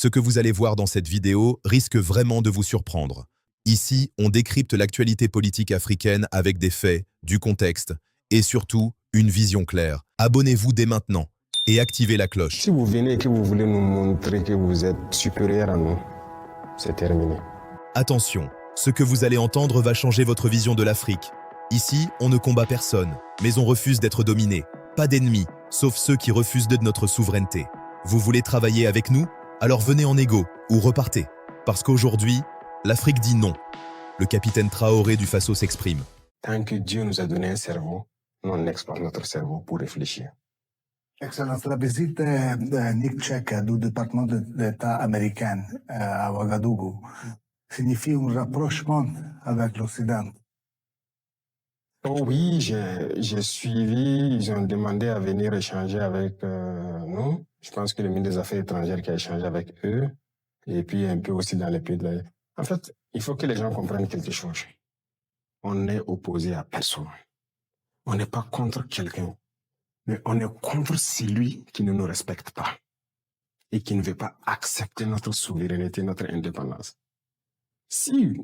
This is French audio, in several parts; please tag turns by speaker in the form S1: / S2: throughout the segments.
S1: Ce que vous allez voir dans cette vidéo risque vraiment de vous surprendre. Ici, on décrypte l'actualité politique africaine avec des faits, du contexte et surtout une vision claire. Abonnez-vous dès maintenant et activez la cloche.
S2: Si vous venez et que vous voulez nous montrer que vous êtes supérieur à nous, c'est terminé.
S1: Attention, ce que vous allez entendre va changer votre vision de l'Afrique. Ici, on ne combat personne, mais on refuse d'être dominé. Pas d'ennemis, sauf ceux qui refusent de notre souveraineté. Vous voulez travailler avec nous? Alors venez en égo ou repartez. Parce qu'aujourd'hui, l'Afrique dit non. Le capitaine Traoré du Faso s'exprime.
S2: Tant que Dieu nous a donné un cerveau, nous on exploite notre cerveau pour réfléchir.
S3: Excellence, la visite de Nick Cheka du département d'État américain à Ouagadougou signifie un rapprochement avec l'Occident.
S2: Oh oui, j'ai suivi, ils ont demandé à venir échanger avec nous. Je pense que le ministre des Affaires étrangères qui a échangé avec eux, et puis un peu aussi dans les pays de la... En fait, il faut que les gens comprennent quelque chose. On n'est opposé à personne. On n'est pas contre quelqu'un, mais on est contre celui qui ne nous respecte pas et qui ne veut pas accepter notre souveraineté, notre indépendance. Si,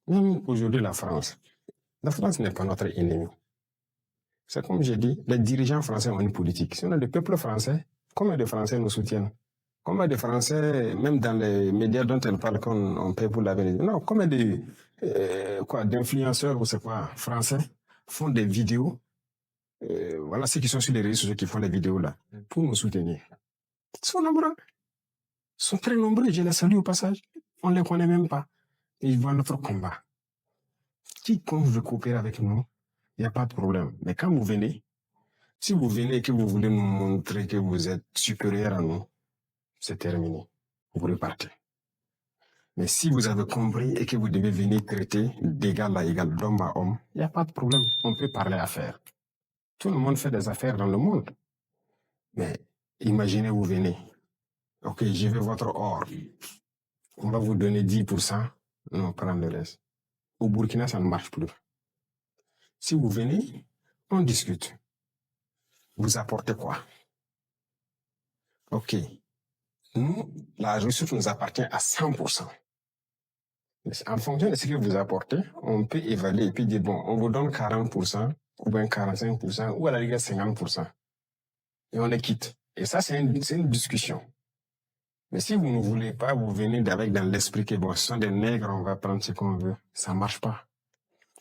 S2: même aujourd'hui la France n'est pas notre ennemi. C'est comme j'ai dit, les dirigeants français ont une politique. Sinon, le peuple français, combien de Français nous soutiennent? Combien de Français, même dans les médias dont elle parle, qu'on paie pour l'avenir? Non, combien d'influenceurs ou c'est quoi, français, font des vidéos, voilà ceux qui sont sur les réseaux sociaux qui font les vidéos là, pour nous soutenir. Ils sont nombreux. Ils sont très nombreux, je les salue au passage. On ne les connaît même pas. Ils voient notre combat. Quiconque veut coopérer avec nous, il n'y a pas de problème. Mais quand vous venez, si vous venez et que vous voulez nous montrer que vous êtes supérieur à nous, c'est terminé. Vous repartez. Mais si vous avez compris et que vous devez venir traiter d'égal à égal, d'homme à homme, il n'y a pas de problème. On peut parler affaires. Tout le monde fait des affaires dans le monde. Mais imaginez, vous venez. Ok, je veux votre or. On va vous donner 10%. Non, prendre le reste. Au Burkina, ça ne marche plus. Si vous venez, on discute. Vous apportez quoi? Ok. Nous, la ressource nous appartient à 100%. En fonction de ce que vous apportez, on peut évaluer et puis dire, bon, on vous donne 40%, ou bien 45%, ou à la rigueur 50%. Et on les quitte. Et ça, c'est une discussion. Mais si vous ne voulez pas, vous venez avec dans l'esprit que, bon, ce sont des nègres, on va prendre ce qu'on veut. Ça ne marche pas.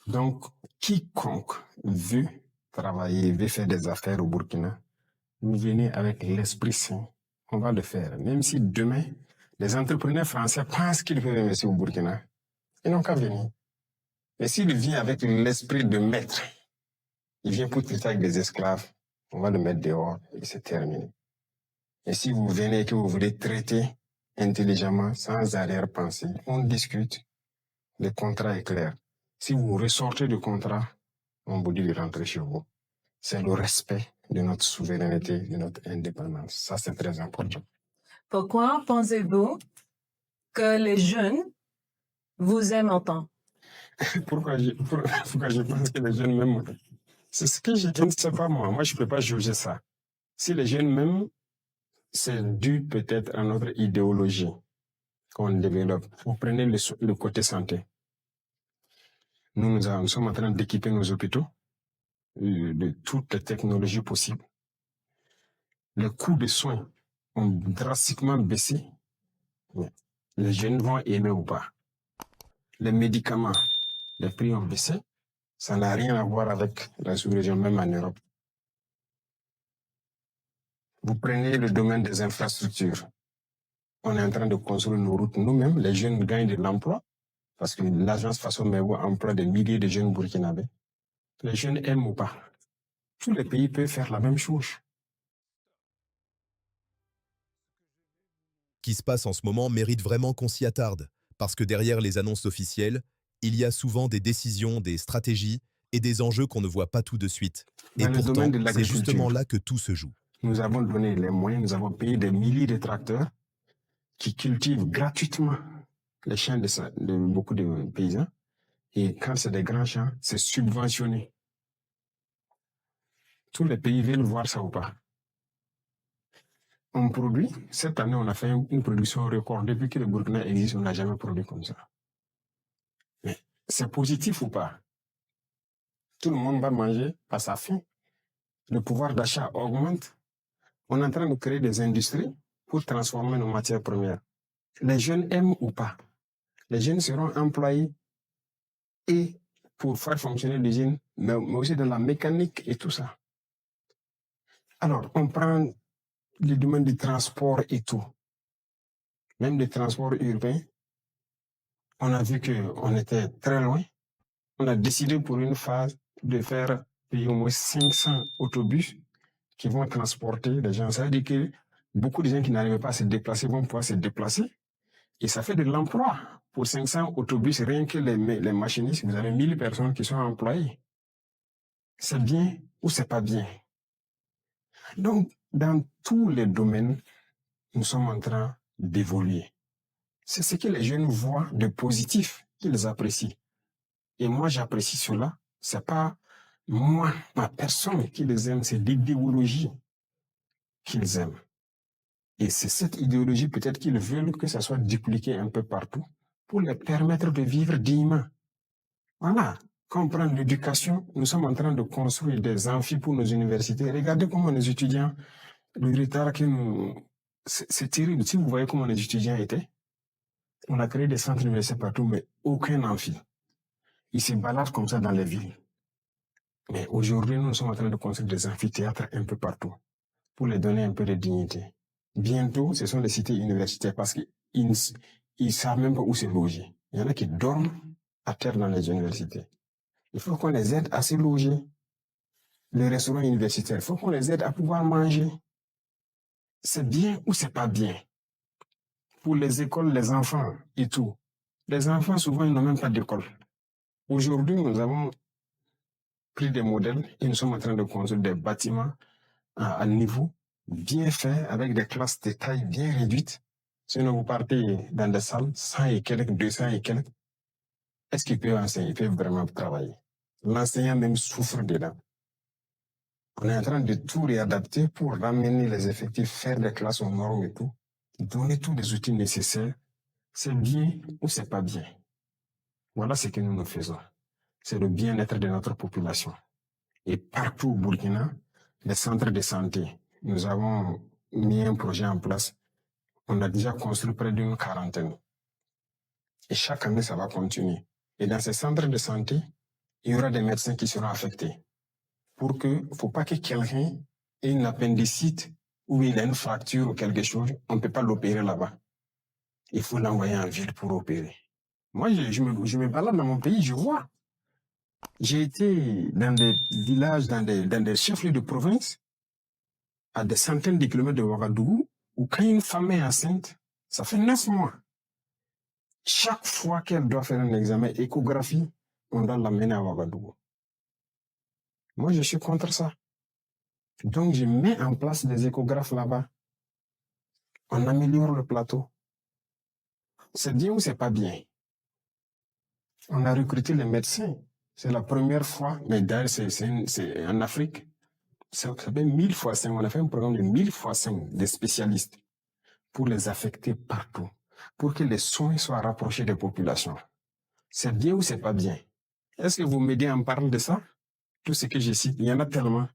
S2: Donc, quiconque veut travailler, veut faire des affaires au Burkina, vous venez avec l'esprit sain. On va le faire. Même si demain, les entrepreneurs français pensent qu'ils peuvent investir au Burkina, ils n'ont qu'à venir. Mais s'il vient avec l'esprit de maître, il vient pour traiter avec des esclaves, on va le mettre dehors et c'est terminé. Et si vous venez et que vous voulez traiter intelligemment, sans arrière-pensée, on discute. Le contrat est clair. Si vous ressortez du contrat, on vous dit de rentrer chez vous. C'est le respect de notre souveraineté, de notre indépendance. Ça, c'est très important.
S4: Pourquoi pensez-vous que les jeunes vous aiment autant?
S2: Pourquoi je pense que les jeunes m'aiment? C'est ce que je ne sais pas moi. Moi, je ne peux pas juger ça. Si les jeunes m'aiment, c'est dû peut-être à notre idéologie qu'on développe. Vous prenez le côté santé. Nous sommes en train d'équiper nos hôpitaux de toutes les technologies possibles. Les coûts de soins ont drastiquement baissé. Les jeunes vont aimer ou pas. Les médicaments, les prix ont baissé. Ça n'a rien à voir avec la sous-région, même en Europe. Vous prenez le domaine des infrastructures. On est en train de construire nos routes nous-mêmes. Les jeunes gagnent de l'emploi parce que l'agence Faso Mebo emploie des milliers de jeunes burkinabés. Les jeunes aiment ou pas. Tous les pays peuvent faire la même chose.
S1: Ce qui se passe en ce moment mérite vraiment qu'on s'y attarde, parce que derrière les annonces officielles, il y a souvent des décisions, des stratégies et des enjeux qu'on ne voit pas tout de suite. Et
S2: Dans le
S1: pourtant,
S2: domaine de
S1: c'est
S2: l'agriculture,
S1: justement là que tout se joue.
S2: nous avons donné les moyens, nous avons payé des milliers de tracteurs qui cultivent gratuitement les champs de beaucoup de paysans. Et quand c'est des grands champs, c'est subventionné. Tous les pays veulent voir ça ou pas. on produit. Cette année, on a fait une production record. Depuis que le Burkina existe, on n'a jamais produit comme ça. Mais c'est positif ou pas? Tout le monde va manger à sa faim. Le pouvoir d'achat augmente. On est en train de créer des industries pour transformer nos matières premières. Les jeunes aiment ou pas? Les jeunes seront employés et pour faire fonctionner l'usine, mais aussi dans la mécanique et tout ça. Alors, on prend le domaine du transport et tout. Même le transport urbain, on a vu qu'on était très loin. On a décidé pour une phase de faire payer au moins 500 autobus qui vont transporter les gens. Ça veut dire que beaucoup de gens qui n'arrivent pas à se déplacer vont pouvoir se déplacer. Et ça fait de l'emploi. Pour 500 autobus, rien que les machinistes, vous avez 1000 personnes qui sont employées. C'est bien ou c'est pas bien? Donc, dans tous les domaines, nous sommes en train d'évoluer. C'est ce que les jeunes voient de positif qu'ils apprécient. Et moi, j'apprécie cela. C'est pas moi, ma personne qui les aime, c'est l'idéologie qu'ils aiment. Et c'est cette idéologie peut-être qu'ils veulent que ça soit dupliqué un peu partout pour leur permettre de vivre dignement. Voilà. Comprendre l'éducation, nous sommes en train de construire des amphis pour nos universités. Regardez comment les étudiants, le retard que nous... C'est terrible. Si vous voyez comment les étudiants étaient, on a créé des centres universitaires partout, mais aucun amphi. Ils se baladent comme ça dans les villes. Mais aujourd'hui, nous sommes en train de construire des amphithéâtres un peu partout pour les donner un peu de dignité. Bientôt, ce sont les cités universitaires parce qu'ils ne savent même pas où se loger. Il y en a qui dorment à terre dans les universités. Il faut qu'on les aide à se loger. Les restaurants universitaires, il faut qu'on les aide à pouvoir manger. C'est bien ou c'est pas bien? Pour les écoles, les enfants et tout. Les enfants, souvent, ils n'ont même pas d'école. Aujourd'hui, nous avons pris des modèles et nous sommes en train de construire des bâtiments à niveau bien faits avec des classes de taille bien réduite. Sinon, vous partez dans des salles, 100 et quelques, 200 et quelques. Est-ce qu'ils peuvent enseigner? Ils peuvent vraiment travailler. L'enseignant même souffre dedans. On est en train de tout réadapter pour ramener les effectifs, faire des classes aux normes et tout, donner tous les outils nécessaires. C'est bien ou c'est pas bien? Voilà ce que nous faisons. C'est le bien-être de notre population. Et partout au Burkina, les centres de santé, nous avons mis un projet en place. On a déjà construit près d'une 40aine. Et chaque année, ça va continuer. Et dans ces centres de santé, il y aura des médecins qui seront affectés. Pour que, faut pas que quelqu'un ait une appendicite ou il a une fracture ou quelque chose, on ne peut pas l'opérer là-bas. Il faut l'envoyer en ville pour opérer. Moi, je me balade dans mon pays, je vois. J'ai été dans des villages, dans des chefs-lieux de province, à des centaines de kilomètres de Ouagadougou, où quand une femme est enceinte, ça fait 9 mois. Chaque fois qu'elle doit faire un examen échographie, on doit l'amener à Ouagadougou. Moi, je suis contre ça. Donc, je mets en place des échographes là-bas. On améliore le plateau. C'est bien ou c'est pas bien? On a recruté les médecins. C'est la première fois, mais d'ailleurs, c'est en Afrique. Ça fait 1000 fois 5. On a fait un programme de 1000 fois 5 de spécialistes pour les affecter partout, pour que les soins soient rapprochés des populations. C'est bien ou c'est pas bien? Est-ce que vous m'aidez à en parler de ça? Tout ce que je cite, il y en a tellement.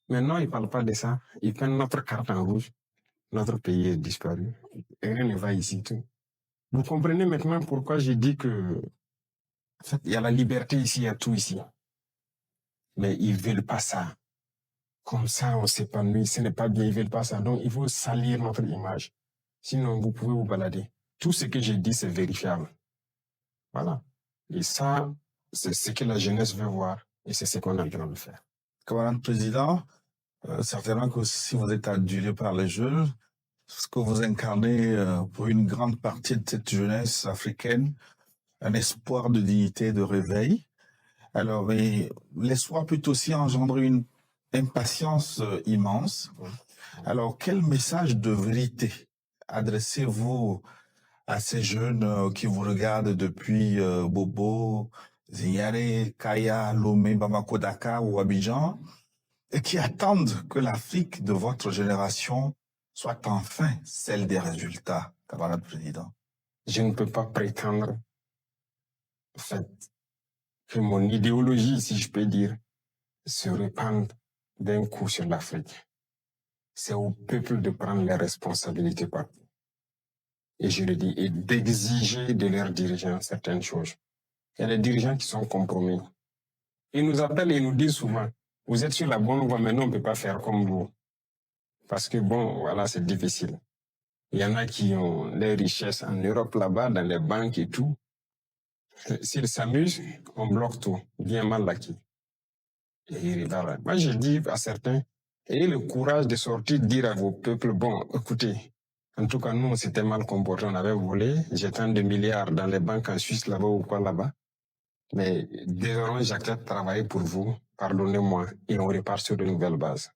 S2: Mais non, ils ne parlent pas de ça. Ils prennent notre carte en rouge. Notre pays est disparu. Et rien ne va ici. Tout. Vous comprenez maintenant pourquoi j'ai dit que, en fait, il y a la liberté ici, il y a tout ici. Mais ils ne veulent pas ça. Comme ça, on s'épanouit. Ce n'est pas bien, ils ne veulent pas ça. Donc, il faut salir notre image. Sinon, vous pouvez vous balader. Tout ce que j'ai dit, c'est vérifiable. Voilà. Et ça, c'est ce que la jeunesse veut voir. Et c'est ce qu'on est en train de faire.
S5: Camarade président, certainement que si vous êtes adulé par les jeunes, ce que vous incarnez pour une grande partie de cette jeunesse africaine, un espoir de dignité, de réveil. Alors, l'espoir peut aussi engendrer une impatience immense. Alors, quel message de vérité adressez-vous à ces jeunes qui vous regardent depuis Bobo, Zinyare, Kaya, Lomé, Bamako, Dakar ou Abidjan, et qui attendent que l'Afrique de votre génération soit enfin celle des résultats, camarade président.
S2: Je ne peux pas prétendre, en fait, que mon idéologie, si je peux dire, se répande d'un coup sur l'Afrique. C'est au peuple de prendre les responsabilités partout. Et je le dis, et d'exiger de leurs dirigeants certaines choses. Il y a des dirigeants qui sont compromis. Ils nous appellent et nous disent souvent, vous êtes sur la bonne voie, mais nous, on ne peut pas faire comme vous. Parce que bon, voilà, c'est difficile. Il y en a qui ont des richesses en Europe là-bas, dans les banques et tout. S'ils s'amusent, on bloque tout, bien mal acquis. Et voilà. Moi, je dis à certains, ayez le courage de sortir, dire à vos peuples, bon, écoutez, en tout cas, nous, on s'était mal comporté, on avait volé, j'ai tant de milliards dans les banques en Suisse là-bas ou quoi là-bas. Mais désormais, j'accepte de travailler pour vous, pardonnez-moi, et on repart sur de nouvelles bases.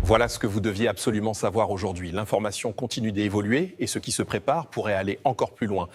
S6: Voilà ce que vous deviez absolument savoir aujourd'hui. L'information continue d'évoluer et ce qui se prépare pourrait aller encore plus loin.